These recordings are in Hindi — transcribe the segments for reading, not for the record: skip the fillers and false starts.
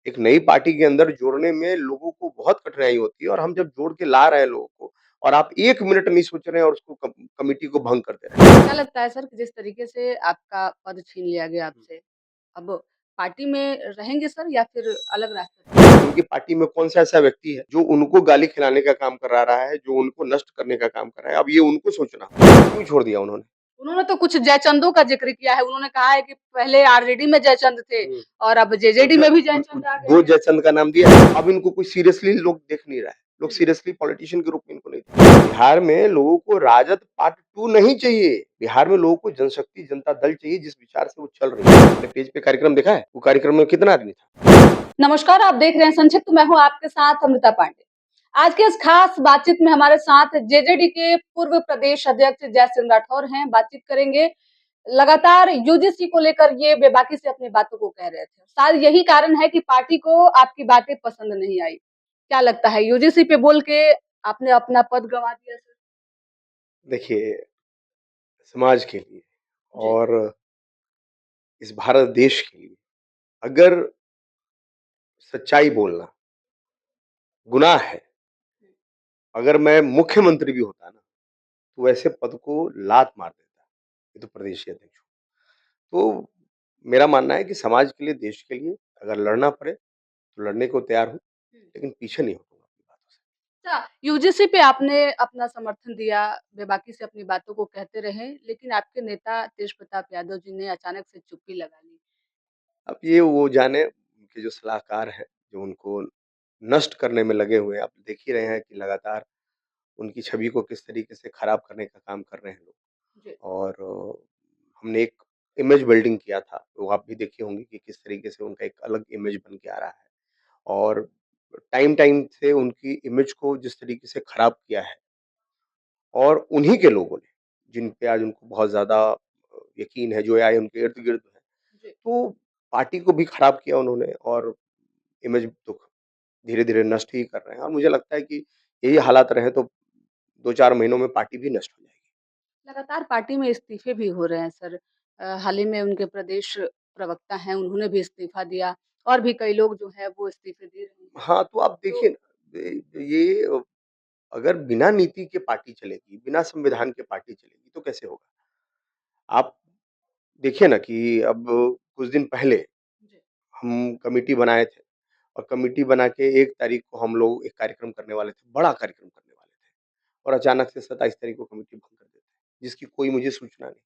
एक नई पार्टी के अंदर जोड़ने में लोगों को बहुत कठिनाई होती है और हम जब जोड़ के ला रहे हैं लोगों को और आप 1 मिनट नहीं सोच रहे हैं और उसको कमिटी को भंग कर दे रहे हैं। क्या लगता है सर कि जिस तरीके से आपका पद छीन लिया गया आपसे, अब पार्टी में रहेंगे सर या फिर अलग रास्ते पर? उनकी पार्टी में कौन-सा ऐसा व्यक्ति है जो उनको गाली खिलाने का काम करा रहा है, जो उनको नष्ट करने का काम कर रहा है। अब ये उनको सोचना, क्यों छोड़ दिया उन्होंने? उन्होंने तो कुछ जयचंदों का ज़िक्र किया है, उन्होंने कहा है कि पहले आरजेडी में जयचंद थे हुँ। और अब तो जेजेडी क्या में भी जयचंद आ गए 2 हैं। जयचंद का नाम दिया है। अब इनको कोई सीरियसली लोग देख नहीं रहा है। लोग हुँ, सीरियसली पॉलिटिशियन के रूप में इनको नहीं देख रहे। बिहार में लोगों को राजद पार्ट 2 नहीं चाहिए। बिहार में लोगों को जनशक्ति जनता दल चाहिए जिस विचार से वो चल रही है। आपने पेज पे कार्यक्रम देखा है? वो कार्यक्रम में कितना आदमी था? नमस्कार, आप देख रहे हैं संक्षिप्त, मैं हूँ आपके साथ अमृता पांडे। आज के इस खास बातचीत में हमारे साथ जेजेडी के पूर्व प्रदेश अध्यक्ष जय सिंह राठौर हैं। बातचीत करेंगे, लगातार यूजीसी को लेकर ये बेबाकी से अपनी बातों को कह रहे थे। शायद यही कारण है कि पार्टी को आपकी बातें पसंद नहीं आई। क्या लगता है यूजीसी पे बोल के आपने अपना पद गँवा दिया सर? देखिए, समाज के लिए जी, और इस भारत देश के लिए अगर सच्चाई बोलना गुनाह है, अगर मैं मुख्यमंत्री भी होता ना, तो ऐसे पद को लात मार देता। ये तो प्रदेशीय अध्यक्ष हूँ। तो मेरा मानना है कि समाज के लिए, देश के लिए अगर लड़ना पड़े, तो लड़ने को तैयार हूँ, लेकिन पीछे नहीं हटूँगा अपनी बातों से। अच्छा, यूजीसी पे आपने अपना समर्थन दिया, बेबाकी से अपनी बातों को कहते रहे, लेकिन आपके नेता तेजप्रताप यादव जी ने अचानक से चुप्पी लगा ली। अब ये वो जाने उनके जो सलाहकार हैं, जो उनको नष्ट करने में लगे हुए हैं। आप देख ही रहे हैं कि लगातार उनकी छवि को किस तरीके से खराब करने का काम कर रहे हैं लोग। जी। और हमने एक इमेज बिल्डिंग किया था, वो आप भी देखे होंगे कि किस तरीके से उनका एक अलग इमेज बन के आ रहा है। और टाइम-टाइम से उनकी इमेज को जिस तरीके से खराब किया है और उन्हीं के लोगों ने, जिन पे आज उनको बहुत ज़्यादा यकीन है, जो आए उनके इर्द-गिर्द हैं, जी। तो पार्टी को भी खराब किया उन्होंने और इमेज तो धीरे-धीरे नष्ट ही कर रहे हैं और मुझे लगता है कि यही हालात रहे तो 2-4 महीनों में पार्टी भी नष्ट हो जाएगी। लगातार पार्टी में इस्तीफे भी हो रहे हैं सर। हाल ही में उनके प्रदेश प्रवक्ता हैं, उन्होंने भी इस्तीफा दिया और भी कई लोग जो हैं वो इस्तीफे दे रहे हैं। हाँ, तो आप देखिए तो ना, ये अगर बिना नीति के पार्टी चलेगी, बिना संविधान के पार्टी चलेगी, तो कैसे होगा? आप देखिए ना कि अब कुछ दिन पहले जी, हम कमिटी बनाए थे और कमिटी बना के 1 तारीख को हम लोग एक कार्यक्रम करने वाले थे, बड़ा कार्यक्रम करने वाले थे और अचानक से 27 तारीख को कमिटी भंग कर देते हैं, जिसकी कोई मुझे सूचना नहीं।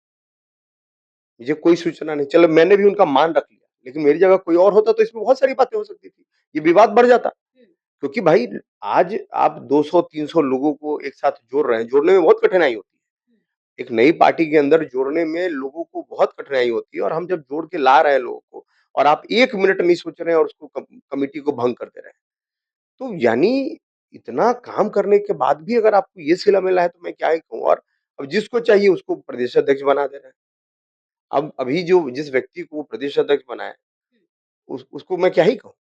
मुझे कोई सूचना नहीं, चलो मैंने भी उनका मान रख लिया, लेकिन मेरी जगह कोई और होता तो इसमें बहुत सारी बातें हो सकती थी। ये विवाद बढ़ जाता, हुँ, क्योंकि भाई आज आप 200-300 लोगों को एक साथ जोड़ रहे हैं, जोड़ने में बहुत कठिनाई होती है। हुँ। एक नई पार्टी के अंदर जोड़ने में लोगों को बहुत कठिनाई होती है और हम जब जोड़ के ला रहे हैं लोगों को और आप 1 मिनट नहीं सोच रहे हैं और उसको कमिटी को भंग कर दे रहे हैं। तो यानी इतना काम करने के बाद भी अगर आपको ये सिला मिला है तो मैं क्या ही कहूँ। और अब जिसको चाहिए उसको प्रदेश अध्यक्ष बना दे रहे हैं। अब अभी जो जिस व्यक्ति को प्रदेश अध्यक्ष बनाया, उसको मैं क्या ही कहूँ?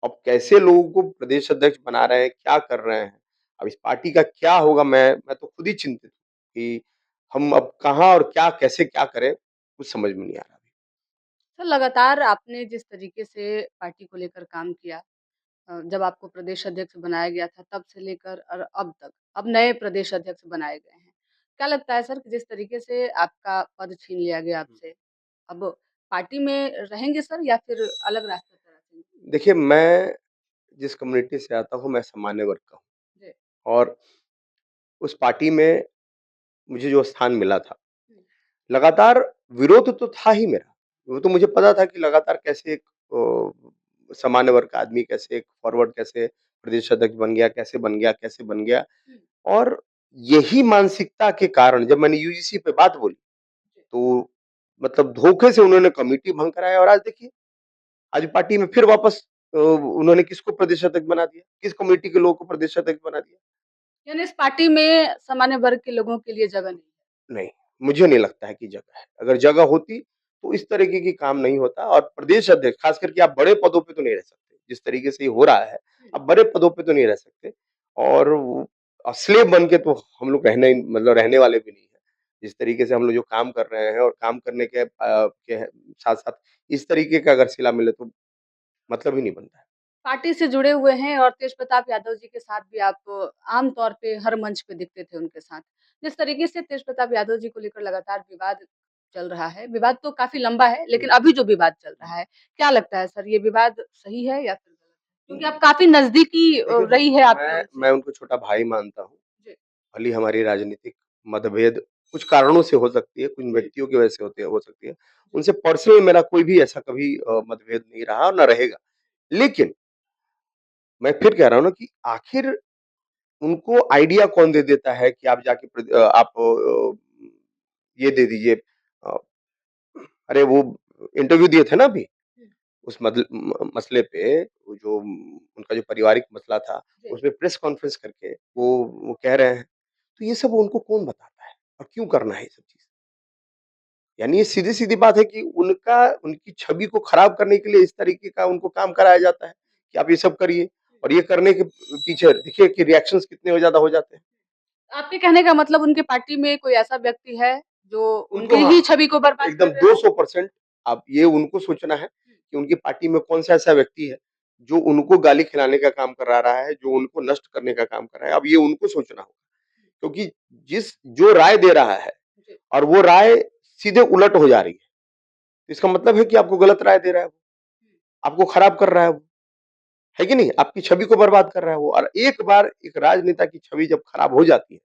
अब कैसे लोगों को प्रदेश अध्यक्ष बना रहे हैं, क्या कर रहे हैं? अब इस पार्टी का क्या होगा, मैं तो खुद ही चिंतित हूँ कि हम अब कहाँ और क्या कैसे क्या करें, कुछ समझ में नहीं आ रहा अभी। सर लगातार आपने जिस तरीके से पार्टी को लेकर काम किया, जब आपको प्रदेश अध्यक्ष बनाया गया था तब से लेकर और अब तक, अब नए प्रदेश अध्यक्ष बनाए गए हैं। क्या लगता है सर कि जिस तरीके से आपका पद छीन लिया गया आपसे, अब पार्टी में रहेंगे सर या फिर अलग रास्ते पर रखेंगे? देखिए, मैं जिस कम्युनिटी से आता हूँ, मैं सामान्य वर्ग का हूँ जी। और उस पार्टी में मुझे जो स्थान मिला था, हुँ, लगातार विरोध तो था ही मेरा। वो तो मुझे पता था कि लगातार कैसे एक सामान्य वर्ग का आदमी कैसे एक फॉरवर्ड कैसे प्रदेश अध्यक्ष बन गया, कैसे बन गया, कैसे बन गया। हुँ, और यही मानसिकता के कारण जब मैंने यूजीसी पे बात बोली, जी। तो मतलब धोखे से उन्होंने कमिटी भंग कराया और आज देखिए, आज पार्टी में फिर वापस उन्होंने किसको प्रदेश अध्यक्ष बना दिया? किस कमिटी के लोगों को प्रदेश अध्यक्ष बना दिया? यानी इस पार्टी में सामान्य वर्ग के लोगों के लिए जगह नहीं है। नहीं, मुझे नहीं लगता है कि जगह है। अगर जगह होती, तो इस तरीके की काम नहीं होता और प्रदेश अध्यक्ष खास करके आप बड़े पदों पे तो नहीं रह सकते। जिस तरीके से ये हो रहा है, हुँ, आप बड़े पदों पे तो नहीं रह सकते और वो स्लेव बन के तो हम लोग रहने मतलब रहने वाले भी नहीं हैं। जिस तरीके से हम लोग जो काम कर रहे हैं और काम करने के साथ-साथ इस तरीके का अगर सिला मिले तो मतलब ही नहीं बनता है। पार्टी से जुड़े हुए हैं और तेज प्रताप यादव जी के साथ भी आप आम तौर पे हर मंच पे दिखते थे उनके साथ। जिस तरीके से तेज प्रताप यादव जी को लेकर लगातार विवाद चल रहा है, विवाद तो काफ़ी लंबा है, हुँ, लेकिन अभी जो विवाद चल रहा है, क्या लगता है सर ये विवाद सही है या फिर गलत? क्योंकि आप काफ़ी नज़दीकी देखिए, रही है आपकी मैं उनसे। उनको छोटा भाई मानता हूँ। जी, भले ही हमारी राजनीतिक मतभेद कुछ कारणों से हो सकती है, कुछ व्यक्तियों की वजह से हो सकती है। जी, उनसे पर्सनल मेरा कोई भी ऐसा कभी मतभेद नहीं रहा और ना रहेगा। लेकिन मैं फिर कह रहा हूँ ना कि आखिर उनको आइडिया कौन दे देता है कि आप जाके आप ये दे दीजिए अ, अरे वो इंटरव्यू दिए थे ना अभी हुँ, उस मसले पे वो जो उनका जो पारिवारिक मसला था, जी। उसमें प्रेस कॉन्फ्रेंस करके वो कह रहे हैं। तो ये सब उनको कौन बताता है और क्यों करना है ये सब चीज़? यानी ये सीधी-सीधी बात है कि उनकी छवि को खराब करने के लिए इस तरीके का उनको काम कराया जाता है, कि आप ये सब करिए और ये करने के पीछे देखिए कि रिएक्शंस कितने ज़्यादा हो जाते हैं। आपके कहने का मतलब उनके पार्टी में कोई ऐसा व्यक्ति है, जो उनको उनकी हाँ, ही छवि को बर्बाद एकदम कर रहा है? 200% अब ये उनको सोचना है कि उनकी पार्टी में कौन-सा ऐसा व्यक्ति है, जो उनको गाली खिलाने का काम करा रहा है, जो उनको नष्ट करने का काम कर रहा है। अब ये उनको सोचना होगा, क्योंकि जो राय दे रहा है जी, और वो राय सीधे उलट हो जा रही है। इसका मतलब है कि आपको गलत राय दे रहा है वो, आपको खराब कर रहा है कि नहीं? आपकी छवि को बर्बाद कर रहा है वो और एक बार एक राजनेता की छवि जब खराब हो जाती है,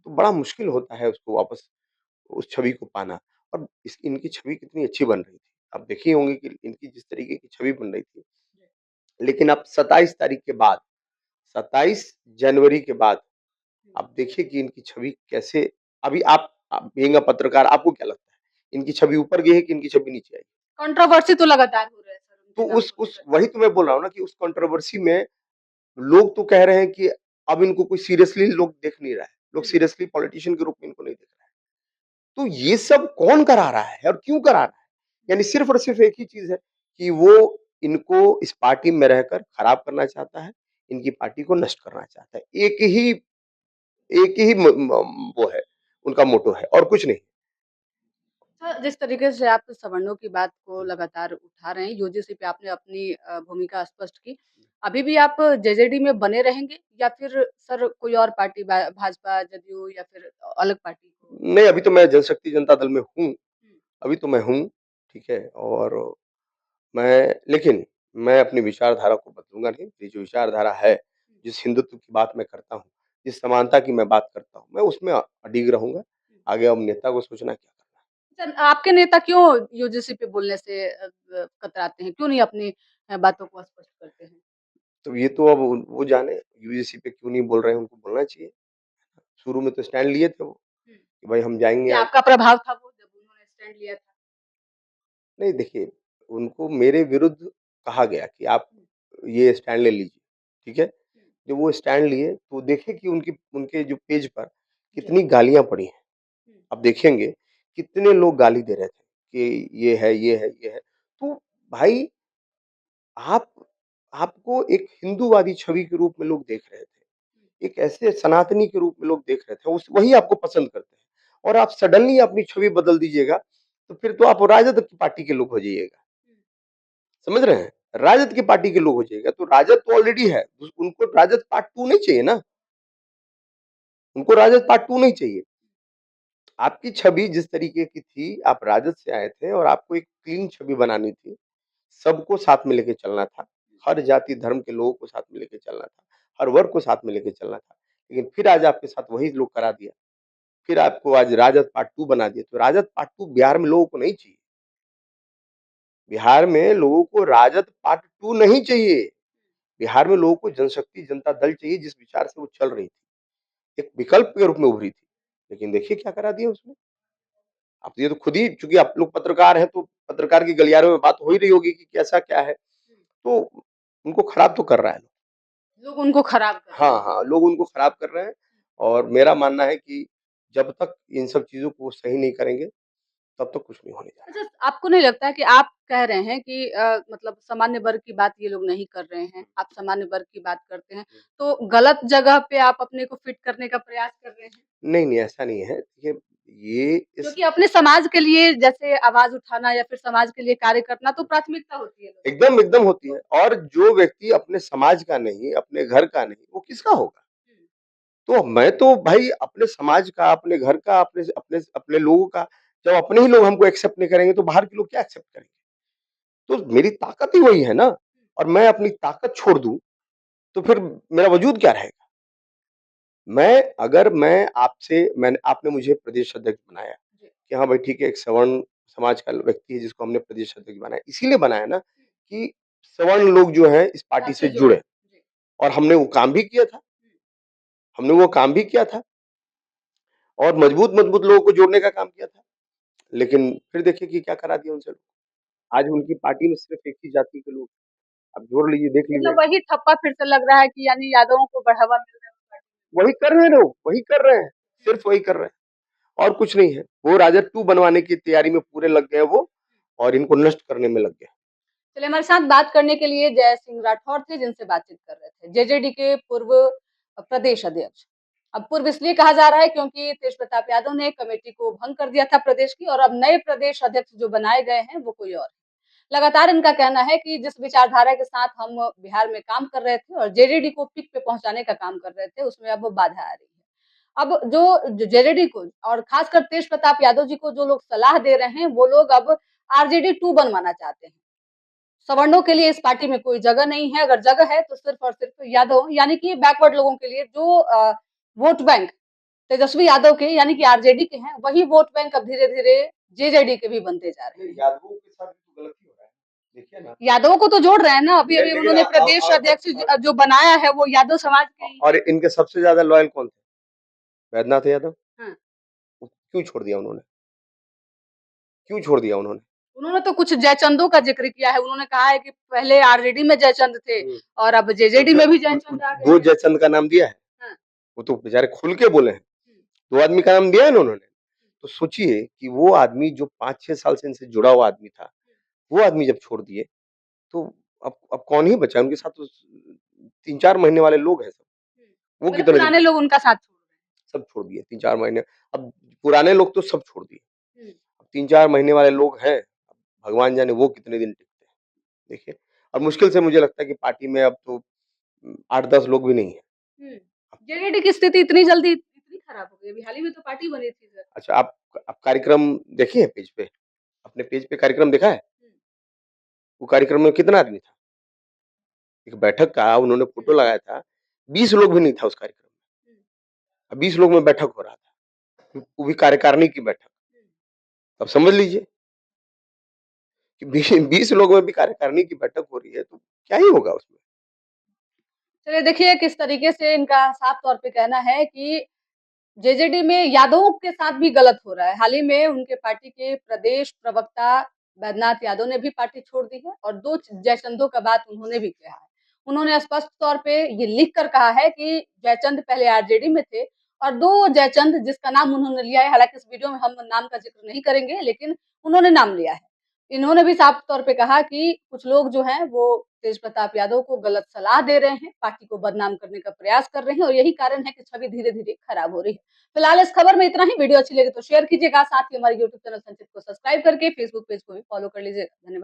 तो बड़ा मुश्किल होता है उसको वापस उस छवि को पाना और इनकी छवि कितनी अच्छी बन रही थी। आप देखे होंगे कि इनकी जिस तरीके की छवि बन रही थी, लेकिन अब 27 तारीख के बाद 27 जनवरी के बाद आप देखिए कि इनकी छवि कैसे अभी आप बीइंग अ पत्रकार आपको क्या लगता है? इनकी छवि ऊपर गई है कि इनकी छवि नीचे आई? कंट्रोवर्सी तो लगातार हो रहा है सर तो उनके नाम उस को उस लेकर। वही तो मैं बोल रहा हूँ ना कि उस कंट्रोवर्सी में लोग तो कह रहे हैं कि अब इनको कोई सीरियसली लोग देख नहीं रहा है। लोग हुँ, सीरियसली पॉलिटिशियन के रूप में इनको नहीं देख रहा है। तो ये सब कौन करा रहा है और क्यों करा रहा है? यानी सिर्फ़ और सिर्फ़ एक ही चीज़ है कि वो इनको इस पार्टी में रहकर खराब करना चाहता है, इनकी पार्टी को नष्ट करना चाहता है। एक ही वो है, उनका मोटो है और कुछ नहीं। जिस तरीके से आप सवर्णों की बात को लगातार उठा रहे हैं, यूजीसी पे आपने अपनी भूमिका स्पष्ट की। अभी भी आप जेजेडी में बने रहेंगे या फिर सर कोई और पार्टी भाजपा, जदयू या फिर अलग पार्टी को? नहीं, अभी तो मैं जनशक्ति जनता दल में हूँ, हुँ, अभी तो मैं हूँ, ठीक है? और लेकिन मैं अपनी विचारधारा को बदलूँगा नहीं। ये जो विचारधारा है, हुँ, जिस हिंदुत्व की बात मैं करता हूँ, जिस समानता की मैं बात करता हूँ, मैं उसमें अडिग रहूँगा। हुँ। आगे अब नेता को सोचना क्या करना है। सर आपके नेता क्यों यूजीसी पे बोलने से कतराते हैं? क्यों नहीं अपनी बातों को स्पष्ट करते हैं? तो ये तो अब वो जाने यूजीसी पे क्यों नहीं बोल रहे हैं, उनको बोलना चाहिए। शुरू में तो स्टैंड लिए थे वो, हुँ। कि भाई हम जाएँगे क्या आगे। आपका प्रभाव था वो जब उन्होंने स्टैंड लिया था? नहीं देखिए, उनको मेरे विरुद्ध कहा गया कि आप हुँ, ये स्टैंड ले लीजिए, ठीक है? हुँ। जब वो स्टैंड लिए तो देखे कि उनके जो पेज पर जी। कितनी गालियाँ पड़ी हैं। हुँ, आप देखेंगे कितने लोग गाली दे रहे थे कि ये है, ये है, ये है। तो भाई आप आपको एक हिंदूवादी छवि के रूप में लोग देख रहे हुँ। थे। एक ऐसे सनातनी के रूप में लोग देख रहे थे, उस वही आपको पसंद करते हैं और आप सडनली अपनी छवि बदल दीजिएगा, तो फिर तो आप राजद की पार्टी के लोग हो जाइएगा। हुँ। समझ रहे हैं? राजद की पार्टी के लोग हो जाइएगा, तो राजद तो ऑलरेडी है। उनको राजद पार्ट 2 नहीं चाहिए ना, उनको राजद पार्ट 2 नहीं चाहिए। आपकी छवि जिस तरीके की थी, आप राजद से आए थे और आपको एक क्लीन छवि बनानी थी। सबको साथ में लेके चलना था। हर जाति धर्म के लोगों को साथ में लेके चलना था। हर वर्ग को साथ में लेके चलना था। लेकिन फिर आज आपके साथ वही लोग करा दिया। फिर आपको आज राजद पार्ट 2 बना दिया। तो राजद पार्ट 2 बिहार में लोगों को नहीं चाहिए। बिहार में लोगों को राजद पार्ट 2 नहीं चाहिए। बिहार में लोगों को जनशक्ति जनता दल चाहिए जिस विचार से वो चल रही थी। एक विकल्प के रूप में उभरी थी। लेकिन देखिए क्या करा दिया उसने। अब ये तो खुद ही चूँकि आप लोग पत्रकार हैं तो पत्रकार के गलियारों में बात हो ही रही होगी कि कैसा क्या है। तो उनको खराब तो कर रहा है। लोग उनको खराब कर रहे हाँ, हैं। हाँ, लोग उनको खराब कर रहे हैं और मेरा मानना है कि जब तक इन सब चीज़ों को वो सही नहीं करेंगे, तब तक कुछ नहीं होने जा रहा अच्छा, आपको नहीं लगता है कि आप कह रहे हैं कि मतलब सामान्य वर्ग की बात ये लोग नहीं कर रहे हैं, आप सामान्य वर्ग की बात करते हैं, तो गलत जगह पे आप अपने को फिट करने का प्रयास कर रहे हैं? है। नहीं, नहीं, ऐसा नहीं है। देखिए, ये इस क्योंकि अपने समाज के लिए जैसे आवाज उठाना या फिर समाज के लिए कार्य करना तो प्राथमिकता होती है लोगों एकदम, एकदम होती है और जो व्यक्ति अपने समाज का नहीं, अपने घर का नहीं, वो किसका होगा? की। तो मैं तो भाई अपने समाज का, अपने घर का, अपने अपने अपने लोगों का, जब अपने ही लोग हमको एक्सेप्ट नहीं करेंगे, तो बाहर के लोग क्या एक्सेप्ट करेंगे? तो मेरी ताकत ही वही है ना और मैं अपनी ताकत छोड़ दूँ, तो फिर मेरा वजूद क्या रहेगा? अगर मैं आपसे मैंने आपने मुझे प्रदेश अध्यक्ष बनाया जी। कि हाँ भाई ठीक है, एक सवर्ण समाज का व्यक्ति है जिसको हमने प्रदेश अध्यक्ष बनाया। इसीलिए बनाया ना कि सवर्ण लोग जो हैं इस पार्टी आपसे से जुड़े। जुड़े जी। और हमने वो काम भी किया था। हमने वो काम भी किया था और मजबूत-मजबूत लोगों को जोड़ने का काम किया था। लेकिन फिर देखिए कि क्या करा दिया उनसे। आज उनकी पार्टी में सिर्फ़ एक ही जाति के लोग, आप जोड़ लीजिए, देख लीजिए। मतलब वही ठप्पा फिर से लग रहा है कि यानी यादवों को बढ़ावा मिल रहा है उस पार्टी वही कर रहे हैं लोग, वही कर रहे हैं, सिर्फ़ वही कर रहे हैं और कुछ नहीं है। वो राजग 2 बनवाने की तैयारी में पूरे लग गए वो और इनको नष्ट करने में लग गए। चलिए हमारे साथ बात करने के लिए जय सिंह राठौर थे जिनसे बातचीत कर रहे थे। जेजेडी के पूर्व प्रदेश अध्यक्ष। अब पूर्व इसलिए कहा जा रहा है क्योंकि तेज प्रताप यादव ने कमेटी को भंग कर दिया था प्रदेश की और अब नए प्रदेश अध्यक्ष जो बनाए गए हैं वो कोई और है। लगातार इनका कहना है कि जिस विचारधारा के साथ हम बिहार में काम कर रहे थे और जेजेडी को पीक पे पहुंचाने का काम कर रहे थे उसमें अब बाधा आ रही है। अब जो जेजेडी को और खासकर तेज प्रताप यादव जी को जो लोग सलाह दे रहे हैं वो लोग अब आरजेडी 2 बनवाना चाहते हैं। सवर्णों के लिए इस पार्टी में कोई जगह नहीं है, अगर जगह है तो सिर्फ और सिर्फ यादव यानी कि बैकवर्ड लोगों के लिए जो वोट बैंक तेजस्वी यादव के यानी कि आरजेडी के हैं, वही वोट बैंक अब धीरे-धीरे जेजेडी के भी बनते जा रहे हैं। यादवों के साथ भी तो गलत ही हो रहा है। देखिए ना। यादवों को तो जोड़ रहे हैं ना, अभी-अभी लेकिन उन्होंने प्रदेश अध्यक्ष जो बनाया है वो यादव समाज के ही और इनके सबसे ज़्यादा लॉयल कौन थे? वैद्यनाथ यादव। हैं। वो क्यों छोड़ दिया उन्होंने? क्यों छोड़ दिया उन्होंने? उन्होंने तो कुछ जयचंदों का जिक्र किया है, उन्होंने कहा है कि पहले आरजेडी में जयचंद थे हुँ। और अब जेजेडी में भी जयचंद आ गए 2 हैं। जयचंद का नाम दिया है। हाँ। वो तो बेचारे खुल के बोले हैं। हुँ। 2 आदमी का नाम दिया है ना उन्होंने। तो सोचिए कि वो आदमी जो 5-6 साल से इनसे जुड़ा हुआ आदमी था, वो आदमी जब छोड़ दिए, तो अब कौन ही बचा? उनके साथ तो 3-4 महीने वाले लोग हैं सब। वो मतलब कितने दिन पुराने टिक लोग उनका साथ छोड़ रहे सब छोड़ दिए 3-4 महीने। अब पुराने लोग तो सब छोड़ दिए। हैं। 3-4 महीने वाले लोग हैं, भगवान जाने वो कितने दिन टिकते हैं। देखिए और मुश्किल से मुझे लगता है कि पार्टी में अब तो 8-10 लोग भी नहीं है। हुँ। जेजेडी की स्थिति इतनी जल्दी इतनी खराब हो गई, अभी हाल ही में तो पार्टी बनी थी सर। अच्छा आप कार्यक्रम देखे हैं पेज पे? अपने पेज पे कार्यक्रम देखा है? हुँ, वो कार्यक्रम में कितना आदमी था? एक बैठक का उन्होंने हुँ, फ़ोटो लगाया था, 20 लोग भी नहीं था उस कार्यक्रम में। हुँ, 20 लोग में बैठक हो रहा था, वो भी कार्यकारिणी की बैठक। हुँ। अब समझ लीजिए कि 20 लोगों में भी कार्यकारिणी की बैठक हो रही है, तो क्या ही होगा उसमें? चलिए देखिए किस तरीके से इनका साफ तौर पे कहना है कि जेजेडी में यादवों के साथ भी गलत हो रहा है। हाल ही में उनके पार्टी के प्रदेश प्रवक्ता बैद्यनाथ यादव ने भी पार्टी छोड़ दी है और 2 जयचंदों का बात उन्होंने भी कहा है। उन्होंने स्पष्ट तौर पे ये लिख कर कहा है कि जयचंद पहले आरजेडी में थे और 2 जयचंद जिसका नाम उन्होंने लिया है, हालाँकि इस वीडियो में हम नाम का ज़िक्र नहीं करेंगे, लेकिन उन्होंने नाम लिया है। इन्होंने भी साफ तौर पे कहा कि कुछ लोग जो हैं वो तेज प्रताप यादव को गलत सलाह दे रहे हैं, पार्टी को बदनाम करने का प्रयास कर रहे हैं और यही कारण है कि छवि धीरे-धीरे खराब हो रही है। फिलहाल इस खबर में इतना ही। वीडियो अच्छी लगी तो शेयर कीजिएगा, साथ ही हमारे यूट्यूब चैनल संचित को सब्सक्राइब करके फेसबुक पेज को भी फॉलो कर लीजिएगा। धन्यवाद।